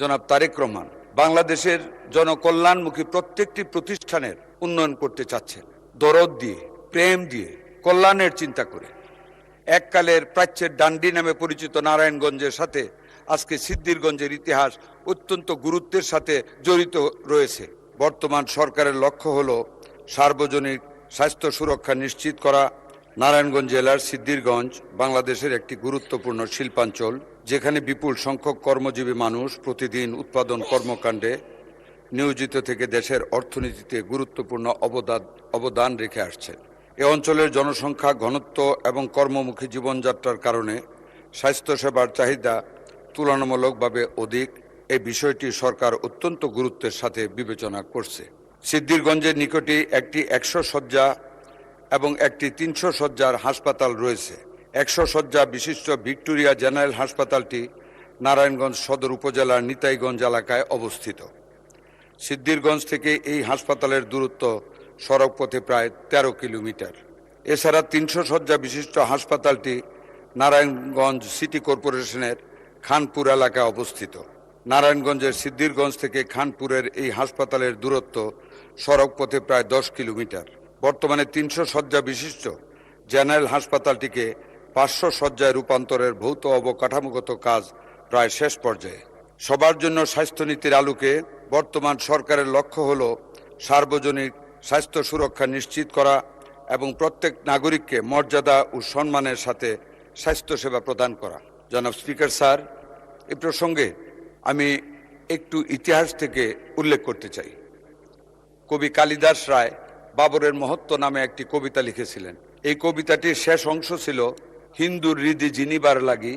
জনাব তারেক রহমান বাংলাদেশের জনকল্যাণমুখী প্রত্যেকটি প্রতিষ্ঠানের উন্নয়ন করতে চাচ্ছেন, দরদ দিয়ে, প্রেম দিয়ে, কল্যাণের চিন্তা করে। এককালের প্রাচ্যের ডান্ডি নামে পরিচিত নারায়ণগঞ্জের সাথে আজকে সিদ্ধিরগঞ্জের ইতিহাস অত্যন্ত গুরুত্বের সাথে জড়িত রয়েছে। বর্তমান সরকারের লক্ষ্য হল সার্বজনীন স্বাস্থ্য সুরক্ষা নিশ্চিত করা। নারায়ণগঞ্জ জেলার সিদ্ধিরগঞ্জ বাংলাদেশের একটি গুরুত্বপূর্ণ শিল্পাঞ্চল, যেখানে বিপুল সংখ্যক কর্মজীবী মানুষ প্রতিদিন উৎপাদন কর্মকাণ্ডে নিয়োজিত থেকে দেশের অর্থনীতিতে গুরুত্বপূর্ণ অবদান রেখে আসছে। এ অঞ্চলের জনসংখ্যা ঘনত্ব এবং কর্মমুখী জীবনযাত্রার কারণে স্বাস্থ্যসেবার চাহিদা তুলনামূলকভাবে অধিক। এই বিষয়টি সরকার অত্যন্ত গুরুত্বের সাথে বিবেচনা করছে। সিদ্ধিরগঞ্জের নিকটে একটি 100 শয্যা এবং একটি 300 শয্যার হাসপাতাল রয়েছে। 100 শয্যা বিশিষ্ট ভিক্টোরিয়া জেনারেল হাসপাতালটি নারায়ণগঞ্জ সদর উপজেলার নিতাইগঞ্জ এলাকায় অবস্থিত। সিদ্ধিরগঞ্জ থেকে এই হাসপাতালের দূরত্ব সড়কপথে প্রায় 13 কিলোমিটার। এছাড়া 300 শয্যা বিশিষ্ট হাসপাতালটি নারায়ণগঞ্জ সিটি কর্পোরেশনের খানপুর এলাকায় অবস্থিত। নারায়ণগঞ্জের সিদ্ধিরগঞ্জ থেকে খানপুরের এই হাসপাতালের দূরত্ব সড়কপথে প্রায় 10 কিলোমিটার। বর্তমানে 300 শয্যা বিশিষ্ট জেনারেল হাসপাতালটিকে 500 শয্যায় রূপান্তরের ভৌত অবকাঠামোগত কাজ প্রায় শেষ পর্যায়ে। সবার জন্য স্বাস্থ্যনীতির আলোকে বর্তমান সরকারের লক্ষ্য হল সার্বজনীন স্বাস্থ্য সুরক্ষা নিশ্চিত করা এবং প্রত্যেক নাগরিককে মর্যাদা ও সম্মানের সাথে স্বাস্থ্যসেবা প্রদান করা। জনাব স্পিকার স্যার, এ প্রসঙ্গে আমি একটু ইতিহাস থেকে উল্লেখ করতে চাই। কবি কালিদাস রায় বাবরের মহত্ব নামে একটি কবিতা লিখেছিলেন। এই কবিতাটির শেষ অংশ ছিল, হিন্দুর হৃদি জিনিবার লাগি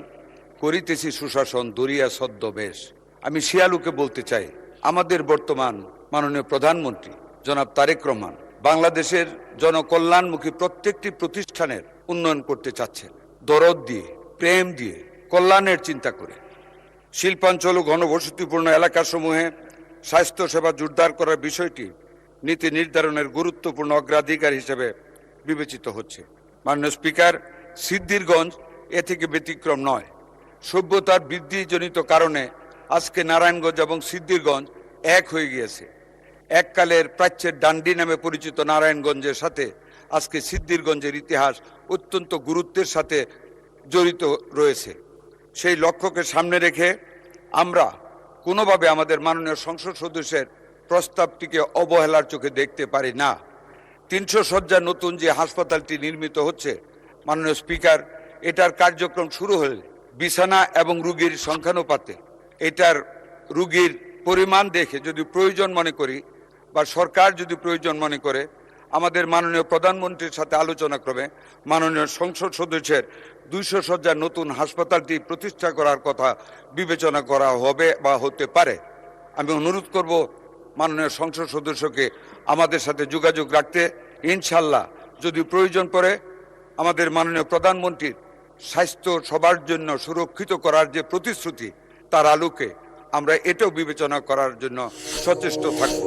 করিতেছি সুশাসন দরিয়া ছদ্মবেশ। আমি শিয়ালুকে বলতে চাই, আমাদের বর্তমান মাননীয় প্রধানমন্ত্রী জনাব তারেক রহমান বাংলাদেশের জনকল্যাণমুখী প্রত্যেকটি প্রতিষ্ঠানের উন্নয়ন করতে চাচ্ছেন, দরদ দিয়ে, প্রেম দিয়ে, কল্যাণের চিন্তা করে। শিল্পাঞ্চল ও ঘনবসতিপূর্ণ এলাকাসমূহে স্বাস্থ্যসেবা জোরদার করার বিষয়টি নীতি নির্ধারণের গুরুত্বপূর্ণ অগ্রাধিকার হিসেবে বিবেচিত হচ্ছে। মাননীয় স্পিকার, সিদ্ধিরগঞ্জ এ থেকে ব্যতিক্রম নয়। সভ্যতার বৃদ্ধিজনিত কারণে আজকে নারায়ণগঞ্জ এবং সিদ্ধিরগঞ্জ এক হয়ে গিয়েছে। এককালের প্রাচ্যের ডান্ডি নামে পরিচিত নারায়ণগঞ্জের সাথে আজকে সিদ্ধিরগঞ্জের ইতিহাস অত্যন্ত গুরুত্বের সাথে জড়িত রয়েছে। সেই লক্ষ্যকে সামনে রেখে আমরা কোনোভাবে আমাদের মাননীয় সংসদ সদস্যের প্রস্তাবটিকে অবহেলার চোখে দেখতে পারি না। 300 শয্যার নতুন যে হাসপাতালটি নির্মিত হচ্ছে, মাননীয় স্পিকার, এটার কার্যক্রম শুরু হলে বিছানা এবং রোগীর সংখ্যানুপাতে এটার রোগীর পরিমাণ দেখে যদি প্রয়োজন মনে করি বা সরকার যদি প্রয়োজন মনে করে, আমাদের মাননীয় প্রধানমন্ত্রীর সাথে আলোচনা ক্রমে মাননীয় সংসদ সদস্যের 200 শয্যার নতুন হাসপাতালটি প্রতিষ্ঠা করার কথা বিবেচনা করা হবে বা হতে পারে। আমি অনুরোধ করব মাননীয় সংসদ সদস্যকে আমাদের সাথে যোগাযোগ রাখতে। ইনশাল্লাহ যদি প্রয়োজন পড়ে আমাদের মাননীয় প্রধানমন্ত্রীর স্বাস্থ্য সবার জন্য সুরক্ষিত করার যে প্রতিশ্রুতি, তার আলোকে আমরা এটাও বিবেচনা করার জন্য সচেষ্ট থাকব।